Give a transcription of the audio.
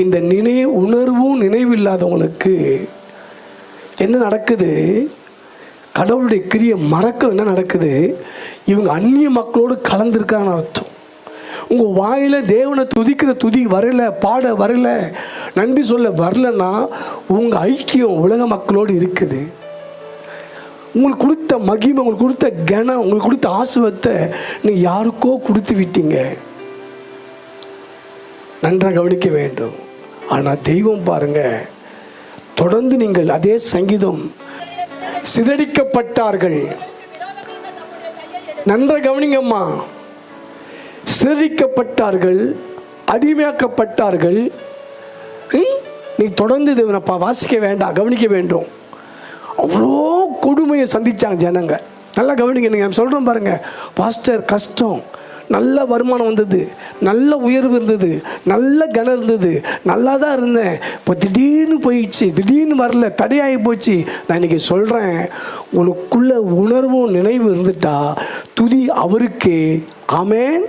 இந்த உணர்வும் நினைவு இல்லாதவங்களுக்கு என்ன நடக்குது? கடவுளுடைய கிரியை மறக்க என்ன நடக்குது? இவங்க அந்நிய மக்களோடு கலந்துருக்கான்னு அர்த்தம். உங்கள் வாயில் தேவனை துதிக்கிற துதி வரல, பாட வரல, நன்றி சொல்ல வரலன்னா உங்கள் ஐக்கியம் உலக மக்களோடு இருக்குது. உங்களுக்கு கொடுத்த மகிமை, உங்களுக்கு கொடுத்த கனம், உங்களுக்கு கொடுத்த ஆசீர்வாதத்தை நீங்கள் யாருக்கோ கொடுத்து விட்டீங்க. நன்றாக கவனிக்க வேண்டும். ஆனால் தெய்வம் பாருங்க, தொடர்ந்து நீங்கள் அதே சங்கீதம், சிதறிக்கப்பட்டார்கள். நன்றாக கவனிங்கம்மா, சிதறிக்கப்பட்டார்கள், அடிமையாக்கப்பட்டார்கள். நீ தொடர்ந்து இதை வாசிக்க வேண்டாம், கவனிக்க வேண்டும். அவ்வளோ கொடுமையை சந்திச்சாங்க ஜனங்க. நல்லா கவனிக்க. நீங்கள் சொல்கிறோம் பாருங்க, பாஸ்டர் கஷ்டம், நல்ல வருமானம் வந்தது, நல்ல உயர்வு இருந்தது, நல்ல கனம் இருந்தது, நல்லா தான் இருந்தேன், இப்போ திடீர்னு போயிடுச்சு, திடீர்னு வரல, தடையாகி போச்சு. நான் இன்றைக்கி சொல்கிறேன், உங்களுக்குள்ள உணர்வும் நினைவு இருந்துட்டா துதி அவருக்கே. ஆமென்.